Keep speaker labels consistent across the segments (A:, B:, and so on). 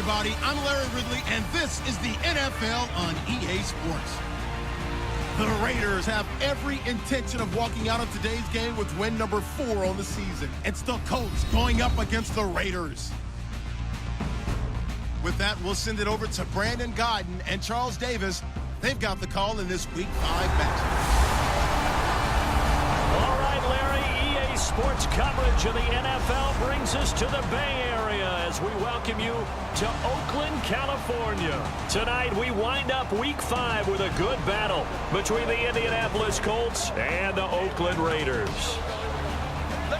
A: everybody. I'm Larry Ridley, and this is the NFL on EA Sports. The Raiders have every intention of walking out of today's game with win number 4 on the season. It's the Colts going up against the Raiders. With that, we'll send it over to Brandon Godden and Charles Davis. They've got the call in this Week 5 matchup.
B: All right, Larry, EA Sports coverage of the NFL brings us to the Bay Area as we welcome you to Oakland, California. Tonight, we wind up Week 5 with a good battle between the Indianapolis Colts and the Oakland Raiders.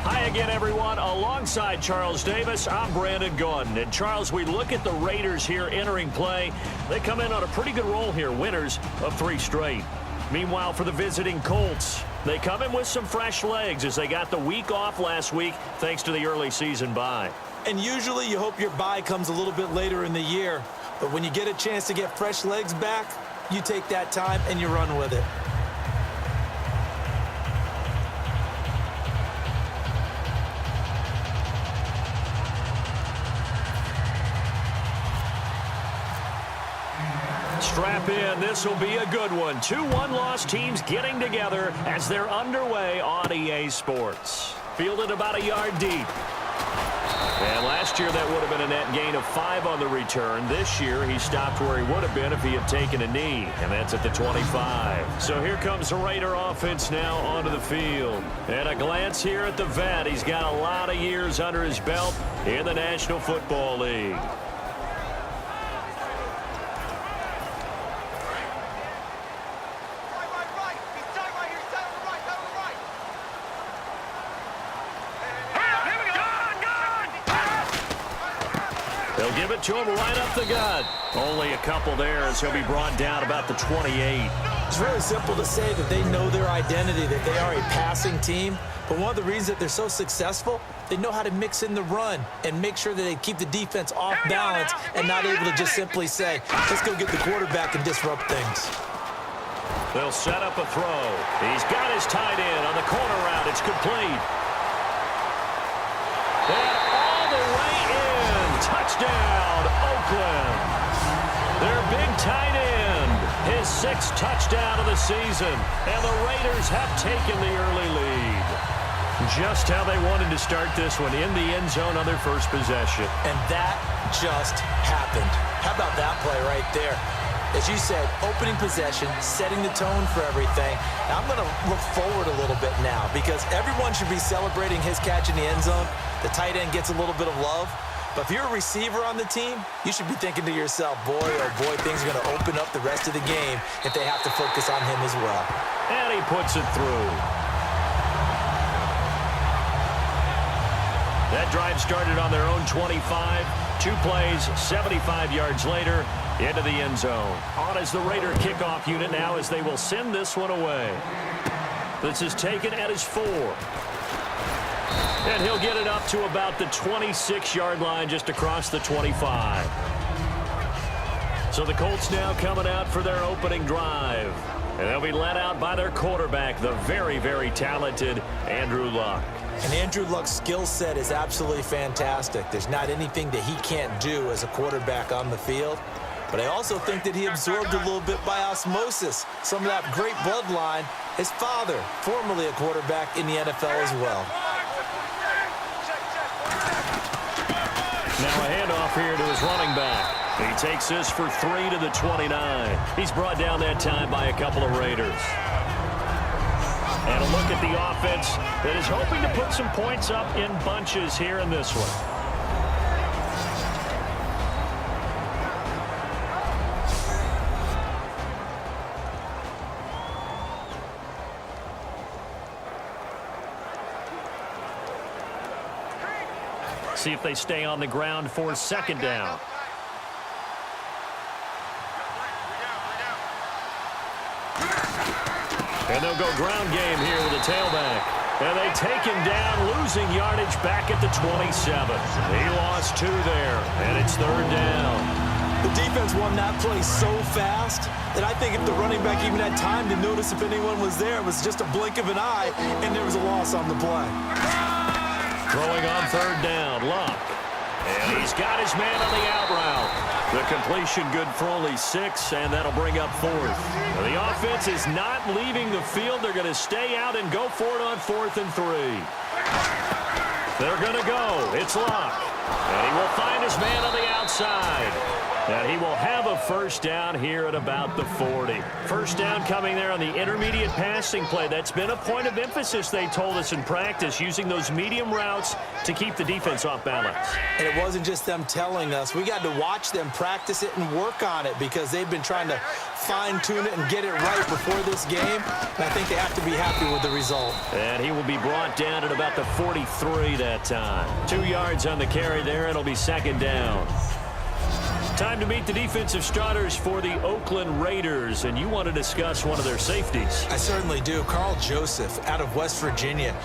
B: Hi again, everyone. Alongside Charles Davis, I'm Brandon Gaudin. And Charles, we look at the Raiders here entering play. They come in on a pretty good roll here, winners of 3 straight. Meanwhile, for the visiting Colts, they come in with some fresh legs as they got the week off last week thanks to the early season bye.
C: And usually you hope your bye comes a little bit later in the year. But when you get a chance to get fresh legs back, you take that time and you run with it.
B: Strap in. This will be a good one. 2 one-loss teams getting together as they're underway on EA Sports. Fielded about a yard deep. And last year that would have been a net gain of 5 on the return. This year he stopped where he would have been if he had taken a knee, and that's at the 25. So here comes the Raider offense now onto the field. And a glance here at the vet. He's got a lot of years under his belt in the National Football League. They'll give it to him right up the gut. Only a couple there as he'll be brought down about the 28.
C: It's really simple to say that they know their identity, that they are a passing team. But one of the reasons that they're so successful, they know how to mix in the run and make sure that they keep the defense off balance and not able to just simply say, let's go get the quarterback and disrupt things.
B: They'll set up a throw. He's got his tight end on the corner route. It's complete. And all the way in. Touchdown, Oakland. Their big tight end. His 6th touchdown of the season. And the Raiders have taken the early lead. Just how they wanted to start this one, in the end zone on their first possession.
C: And that just happened. How about that play right there? As you said, opening possession, setting the tone for everything. Now, I'm going to look forward a little bit now because everyone should be celebrating his catch in the end zone. The tight end gets a little bit of love. But if you're a receiver on the team, you should be thinking to yourself, boy, oh boy, things are going to open up the rest of the game if they have to focus on him as well.
B: And he puts it through. That drive started on their own 25. 2 plays, 75 yards later, into the end zone. On is the Raider kickoff unit now as they will send this one away. This is taken at his 4. And he'll get it up to about the 26-yard line just across the 25. So the Colts now coming out for their opening drive. And they'll be led out by their quarterback, the very, very talented Andrew Luck.
C: And Andrew Luck's skill set is absolutely fantastic. There's not anything that he can't do as a quarterback on the field. But I also think that he absorbed a little bit by osmosis some of that great bloodline. His father, formerly a quarterback in the NFL as well.
B: Now a handoff here to his running back. He takes this for 3 to the 29. He's brought down that time by a couple of Raiders. And a look at the offense that is hoping to put some points up in bunches here in this one. See if they stay on the ground for 2nd down. And they'll go ground game here with a tailback. And they take him down, losing yardage back at the 27. He lost 2 there, and it's 3rd down.
C: The defense won that play so fast that I think if the running back even had time to notice if anyone was there, it was just a blink of an eye, and there was a loss on the play.
B: Throwing on 3rd down, Luck. And he's got his man on the out route. The completion good for only 6, and that'll bring up 4th. The offense is not leaving the field. They're going to stay out and go for it on 4th and 3. They're going to go. It's Luck. And he will find his man on the outside. And he will have a first down here at about the 40. First down coming there on the intermediate passing play. That's been a point of emphasis, they told us in practice, using those medium routes to keep the defense off balance.
C: And it wasn't just them telling us. We got to watch them practice it and work on it because they've been trying to fine-tune it and get it right before this game. And I think they have to be happy with the result.
B: And he will be brought down at about the 43 that time. 2 yards on the carry there. It'll be second down. Time to meet the defensive starters for the Oakland Raiders, and you want to discuss one of their safeties.
C: I certainly do. Carl Joseph out of West Virginia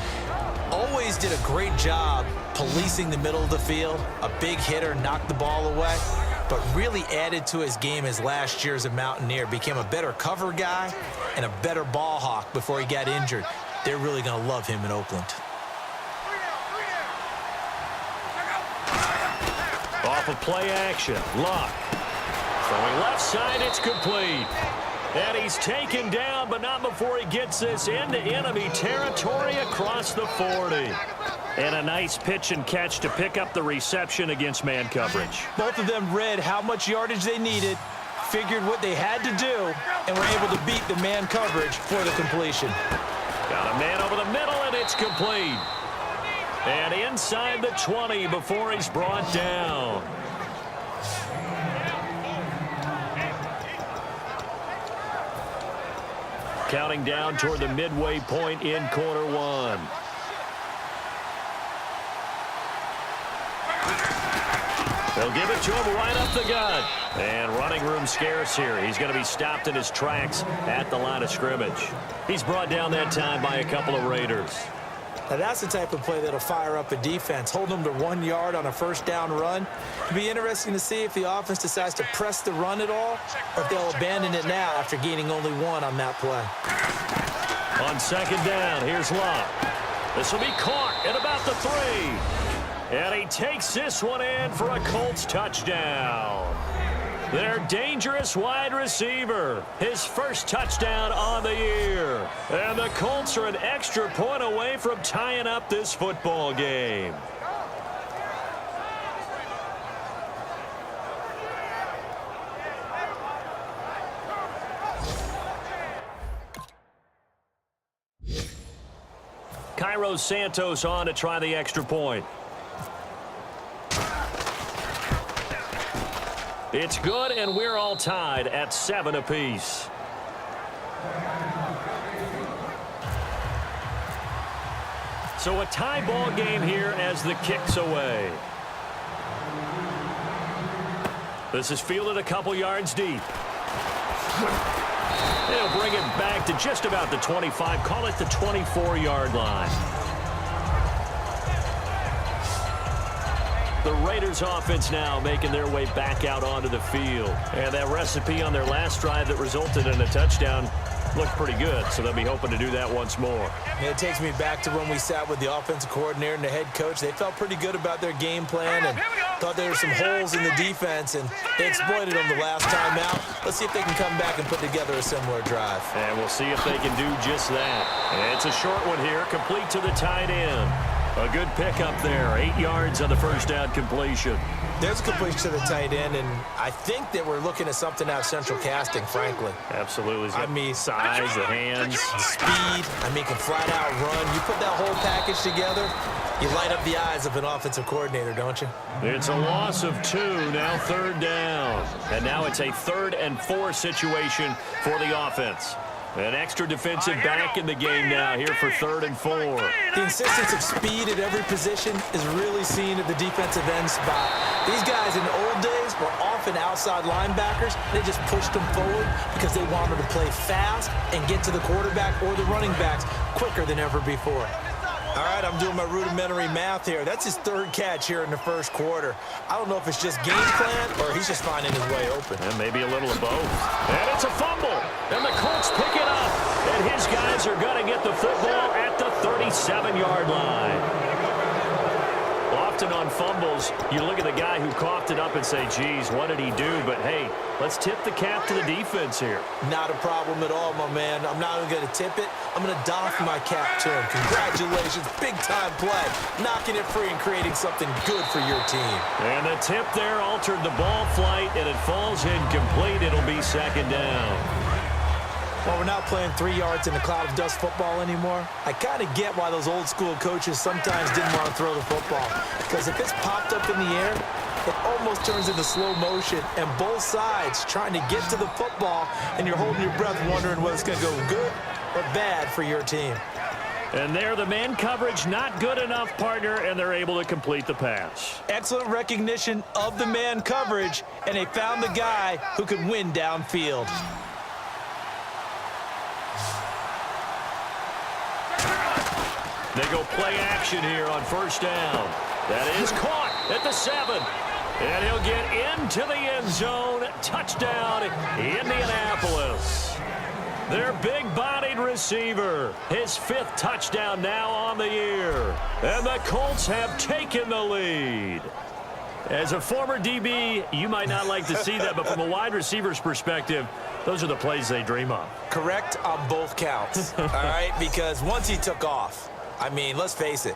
C: always did a great job policing the middle of the field. A big hitter, knocked the ball away, but really added to his game his last year as a Mountaineer. Became a better cover guy and a better ball hawk before he got injured. They're really going to love him in Oakland.
B: Off of play action, Luck. Throwing left side, it's complete. And he's taken down, but not before he gets this into enemy territory across the 40. And a nice pitch and catch to pick up the reception against man coverage.
C: Both of them read how much yardage they needed, figured what they had to do, and were able to beat the man coverage for the completion.
B: Got a man over the middle, and it's complete. And inside the 20 before he's brought down. Counting down toward the midway point in quarter 1. They'll give it to him right up the gut. And running room scarce here. He's going to be stopped in his tracks at the line of scrimmage. He's brought down that time by a couple of Raiders.
C: Now that's the type of play that'll fire up a defense. Hold them to 1 yard on a first down run. It'll be interesting to see if the offense decides to press the run at all or if they'll abandon it now after gaining only 1 on that play.
B: On second down, here's Luck. This will be caught at about the 3. And he takes this one in for a Colts touchdown. Their dangerous wide receiver, his first touchdown on the year. And the Colts are an extra point away from tying up this football game. Cairo Santos on to try the extra point. It's good, and we're all tied at 7 apiece. So a tie ball game here as the kick's away. This is fielded a couple yards deep. They'll bring it back to just about the 25, call it the 24-yard line. The Raiders offense now making their way back out onto the field. And that recipe on their last drive that resulted in a touchdown looked pretty good, so they'll be hoping to do that once more.
C: It takes me back to when we sat with the offensive coordinator and the head coach. They felt pretty good about their game plan and thought there were some holes in the defense, and they exploited them the last time out. Let's see if they can come back and put together a similar drive.
B: And we'll see if they can do just that. And it's a short one here, complete to the tight end. A good pickup there, 8 yards on the first down completion.
C: There's a completion to the tight end, and I think that we're looking at something out of central casting, frankly.
B: Absolutely.
C: I mean,
B: size, the hands,
C: the speed. I mean, can flat out run. You put that whole package together, you light up the eyes of an offensive coordinator, don't you?
B: It's a loss of 2, now third down. And now it's a 3rd and 4 situation for the offense. An extra defensive back in the game now here for 3rd and 4.
C: The insistence of speed at every position is really seen at the defensive end spot. These guys in the old days were often outside linebackers. They just pushed them forward because they wanted to play fast and get to the quarterback or the running backs quicker than ever before. All right, I'm doing my rudimentary math here. That's his 3rd catch here in the first quarter. I don't know if it's just game plan or he's just finding his way open.
B: And maybe a little of both. And it's a fumble. And the Colts pick it up. And his guys are going to get the football at the 37-yard line. Off often on fumbles, you look at the guy who coughed it up and say, geez, what did he do? But, hey, let's tip the cap to the defense here.
C: Not a problem at all, my man. I'm not even going to tip it. I'm going to doff my cap to him. Congratulations. Big-time play. Knocking it free and creating something good for your team.
B: And the tip there altered the ball flight, and it falls incomplete. It'll be second down.
C: Well, we're not playing 3 yards in a cloud of dust football anymore. I kind of get why those old-school coaches sometimes didn't want to throw the football. Because if it's popped up in the air, it almost turns into slow motion, and both sides trying to get to the football, and you're holding your breath wondering whether it's going to go good or bad for your team.
B: And there, the man coverage not good enough, partner, and they're able to complete the pass.
C: Excellent recognition of the man coverage, and they found the guy who could win downfield.
B: They go play action here on first down. That is caught at the 7. And he'll get into the end zone. Touchdown, Indianapolis. Their big-bodied receiver. His 5th touchdown now on the year. And the Colts have taken the lead. As a former DB, you might not like to see that, but from a wide receiver's perspective, those are the plays they dream of.
C: Correct on both counts, all right? Because once he took off, I mean, let's face it.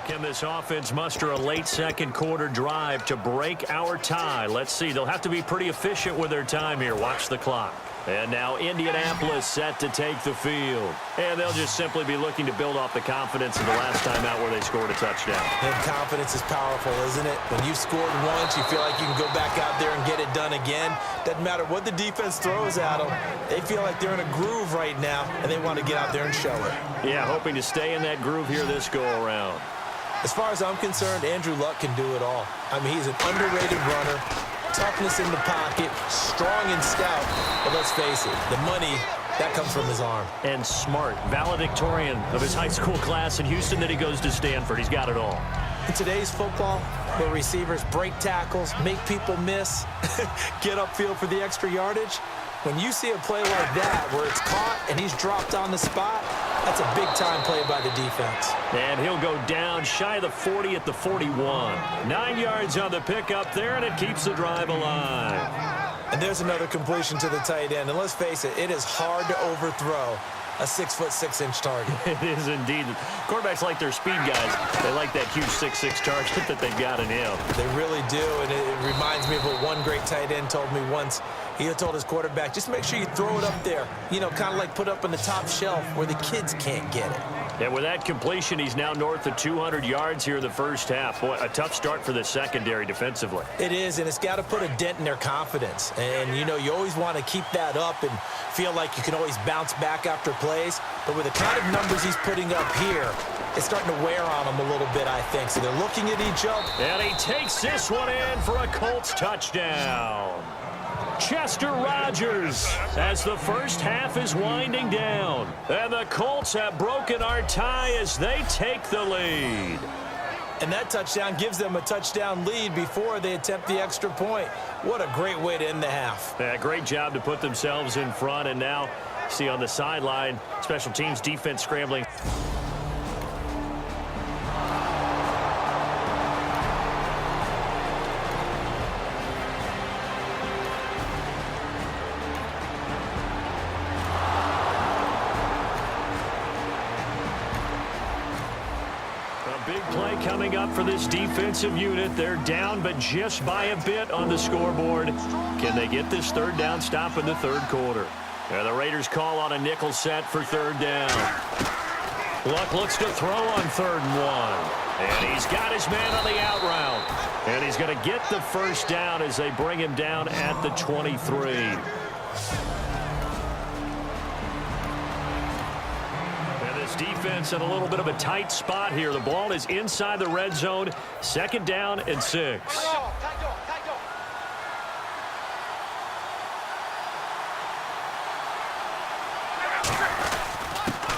B: Can this offense muster a late second quarter drive to break our tie? Let's see. They'll have to be pretty efficient with their time here. Watch the clock. And now Indianapolis set to take the field. And they'll just simply be looking to build off the confidence of the last time out where they scored a touchdown.
C: And confidence is powerful, isn't it? When you've scored once, you feel like you can go back out there and get it done again. Doesn't matter what the defense throws at them. They feel like they're in a groove right now, and they want to get out there and show it.
B: Yeah, hoping to stay in that groove here this go-around.
C: As far as I'm concerned, Andrew Luck can do it all. I mean, he's an underrated runner, toughness in the pocket, strong and stout. But let's face it, the money, that comes from his arm.
B: And smart, valedictorian of his high school class in Houston, then he goes to Stanford. He's got it all.
C: In today's football, where receivers break tackles, make people miss, get upfield for the extra yardage, when you see a play like that where it's caught and he's dropped on the spot, that's a big-time play by the defense.
B: And he'll go down shy of the 40 at the 41. 9 yards on the pickup there, and it keeps the drive alive.
C: And there's another completion to the tight end. And let's face it, it is hard to overthrow a 6'6" target.
B: It is indeed. Quarterbacks like their speed guys. They like that huge 6'6" target that they've got in him.
C: They really do, and it reminds me of what one great tight end told me once. He told his quarterback, just make sure you throw it up there. You know, kind of like put up on the top shelf where the kids can't get it.
B: And with that completion, he's now north of 200 yards here in the first half. Boy, a tough start for the secondary defensively.
C: It is, and it's got to put a dent in their confidence. And, you know, you always want to keep that up and feel like you can always bounce back after plays. But with the kind of numbers he's putting up here, it's starting to wear on them a little bit, I think. So they're looking at each other.
B: And he takes this one in for a Colts touchdown. Chester Rogers as the first half is winding down. And the Colts have broken our tie as they take the lead.
C: And that touchdown gives them a touchdown lead before they attempt the extra point. What a great way to end the half.
B: Yeah, great job to put themselves in front, and now See on the sideline, special teams defense scrambling. Big play coming up for this defensive unit. They're down, but just by a bit on the scoreboard. Can they get this third down stop in the third quarter? And the Raiders call on a nickel set for third down. Luck looks to throw on 3rd and 1. And he's got his man on the out route. And he's going to get the first down as they bring him down at the 23. Defense in a little bit of a tight spot here. The ball is inside the red zone. 2nd down and 6.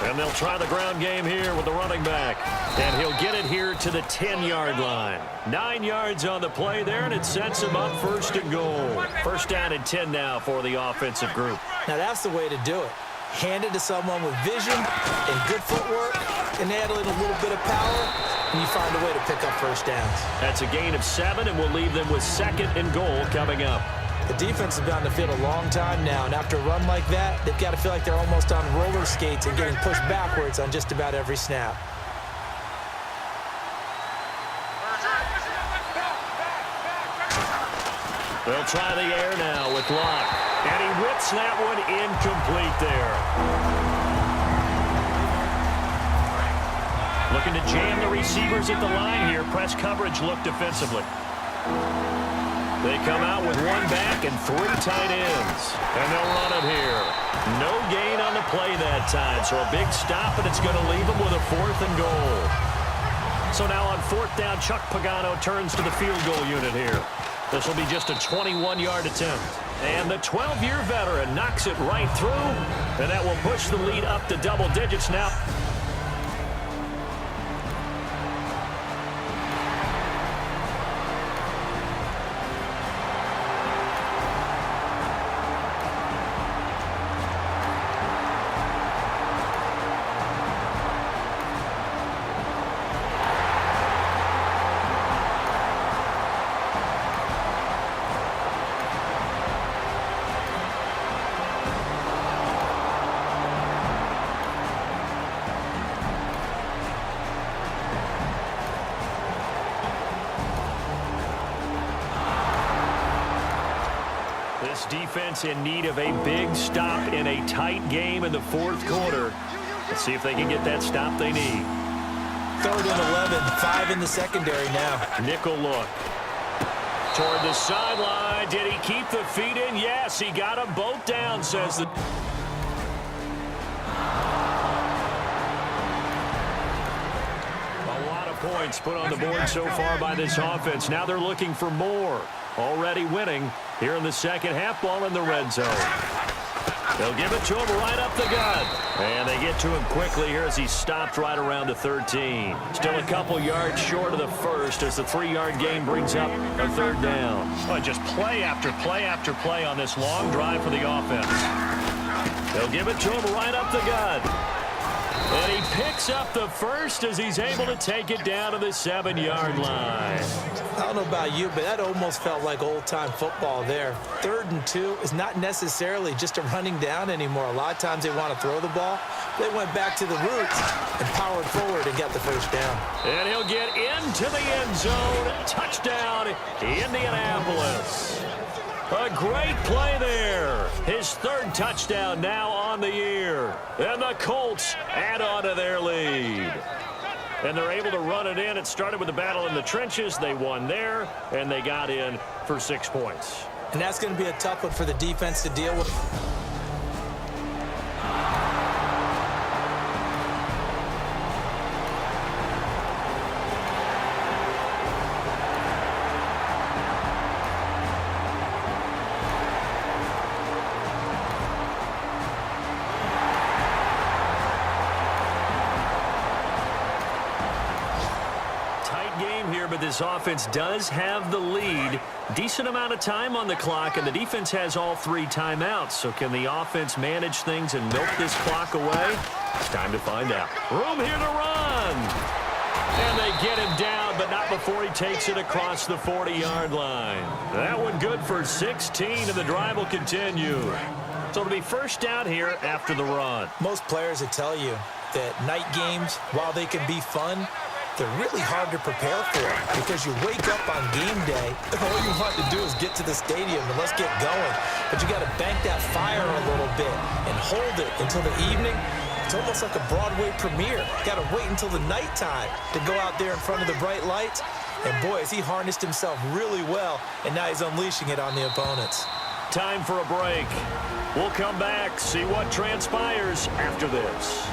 B: And they'll try the ground game here with the running back. And he'll get it here to the 10-yard line. 9 yards on the play there, and it sets him up 1st and goal. 1st down and 10 now for the offensive group.
C: Now that's the way to do it. Hand it to someone with vision and good footwork, and add in a little bit of power, and you find a way to pick up first downs.
B: That's a gain of 7, and we'll leave them with 2nd and goal coming up.
C: The defense has been on the field a long time now, and after a run like that, they've got to feel like they're almost on roller skates and getting pushed backwards on just about every snap.
B: They'll try the air now with Locke. And he whips that one incomplete there. Looking to jam the receivers at the line here. Press coverage look defensively. They come out with 1 back and 3 tight ends. And they'll run it here. No gain on the play that time. So a big stop, and it's going to leave them with a 4th and goal. So now on 4th down, Chuck Pagano turns to the field goal unit here. This will be just a 21-yard attempt. And the 12-year veteran knocks it right through, and that will push the lead up to double digits now. This defense in need of a big stop in a tight game in the 4th quarter. Let's see if they can get that stop they need.
C: 3rd and 11, 5 in the secondary now.
B: Nickel look. Toward the sideline. Did he keep the feet in? Yes, he got them both down, says the... A lot of points put on the board so far by this offense. Now they're looking for more. Already winning here in the 2nd half, ball in the red zone. They'll give it to him right up the gut. And they get to him quickly here as he stopped right around the 13. Still a couple yards short of the 1st as the 3-yard gain brings up a 3rd down. Oh, just play after play after play on this long drive for the offense. They'll give it to him right up the gut. And he picks up the 1st as he's able to take it down to the 7-yard line.
C: I don't know about you, but that almost felt like old-time football there. 3rd and 2 is not necessarily just a running down anymore. A lot of times they want to throw the ball. They went back to the roots and powered forward and got the 1st down.
B: And he'll get into the end zone. Touchdown, Indianapolis. A great play there. His 3rd touchdown now on the year. And the Colts add on to their lead. And they're able to run it in. It started with the battle in the trenches. They won there, and they got in for 6 points.
C: And that's going to be a tough one for the defense to deal with.
B: tight game here, but this offense does have the lead. Decent amount of time on the clock, and the defense has all 3 timeouts. So can the offense manage things and milk this clock away? It's time to find out. Room here to run. And they get him down, but not before he takes it across the 40-yard line. That one good for 16, and the drive will continue. So it'll be first down here after the run.
C: Most players will tell you that night games, while they can be fun, they're really hard to prepare for because you wake up on game day and all you want to do is get to the stadium and let's get going. But you got to bank that fire a little bit and hold it until the evening. It's almost like a Broadway premiere. Got to wait until the nighttime to go out there in front of the bright lights. And boy, has he harnessed himself really well, and now he's unleashing it on the opponents.
B: Time for a break. We'll come back, see what transpires after this.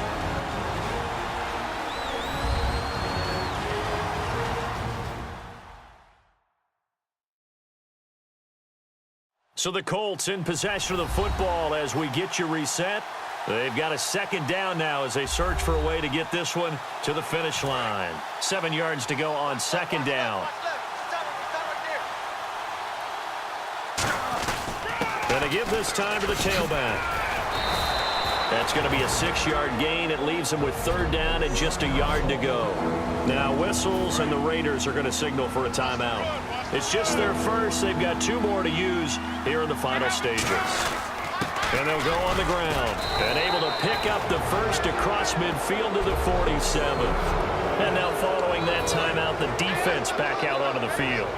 B: So the Colts in possession of the football as we get you reset. They've got a second down now as they search for a way to get this one to the finish line. 7 yards to go on second down. And to give this time to the tailback. That's going to be a 6-yard gain. It leaves him with third down and just a yard to go. Now whistles and the Raiders are going to signal for a timeout. It's just their first. They've got 2 more to use here in the final stages. And they'll go on the ground and able to pick up the first across midfield to the 47. And now following that timeout, the defense back out onto the field.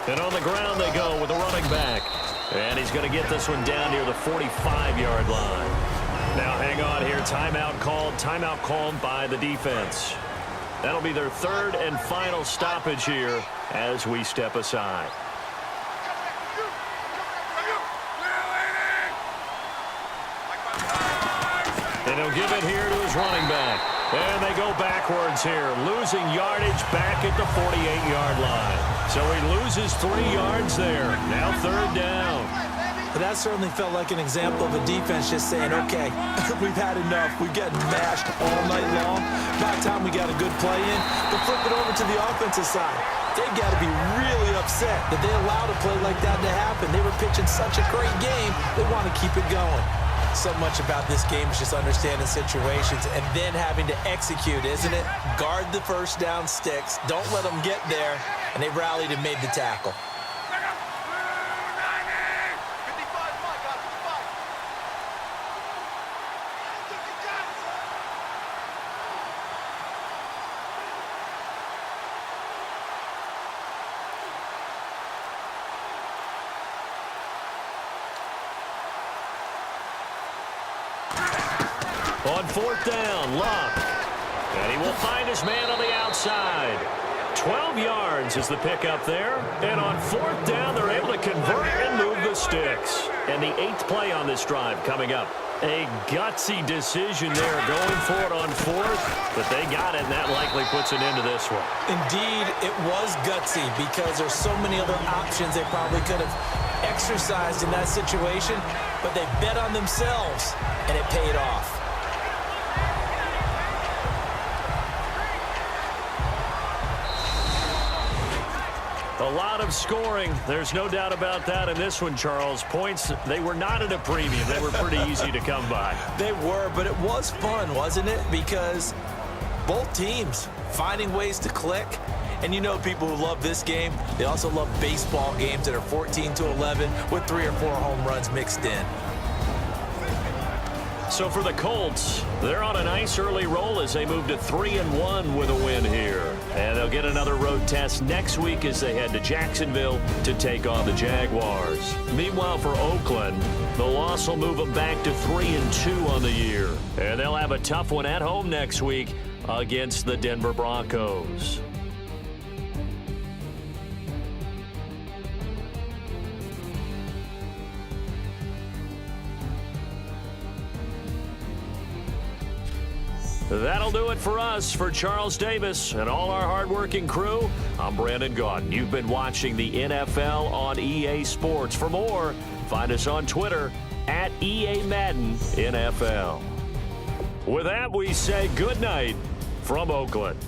B: And on the ground they go with the running back. And he's going to get this one down near the 45-yard line. Now hang on here. Timeout called by the defense. That'll be their third and final stoppage here as we step aside. And he'll give it here to his running back. And they go backwards here, losing yardage back at the 48-yard line. So he loses 3 yards there. Now third down.
C: But that certainly felt like an example of a defense just saying, okay, we've had enough. We've gotten mashed all night long. About time we got a good play in. But flip it over to the offensive side. They've got to be really upset that they allowed a play like that to happen. They were pitching such a great game. They want to keep it going. So much about this game is just understanding situations and then having to execute, isn't it? Guard the first down sticks. Don't let them get there. And they rallied and made the tackle.
B: On fourth down, Luck. And he will find his man on the outside. 12 yards is the pickup there. And on fourth down, they're able to convert and move the sticks. And the 8th play on this drive coming up. A gutsy decision there going for it on fourth. But they got it, and that likely puts an end to this one.
C: Indeed, it was gutsy because there's so many other options they probably could have exercised in that situation. But they bet on themselves, and it paid off.
B: A lot of scoring. There's no doubt about that in this one, Charles. Points, they were not at a premium. They were pretty easy to come by.
C: They were, but it was fun, wasn't it? Because both teams finding ways to click. And you know people who love this game, they also love baseball games that are 14-11 with 3 or 4 home runs mixed in.
B: So for the Colts, they're on a nice early roll as they move to 3-1 with a win here. And they'll get another road test next week as they head to Jacksonville to take on the Jaguars. Meanwhile, for Oakland, the loss will move them back to 3-2 on the year. And they'll have a tough one at home next week against the Denver Broncos. That'll do it for us. For Charles Davis and all our hardworking crew, I'm Brandon Gaudin. You've been watching the NFL on EA Sports. For more, find us on Twitter at EA Madden NFL. With that, we say good night from Oakland.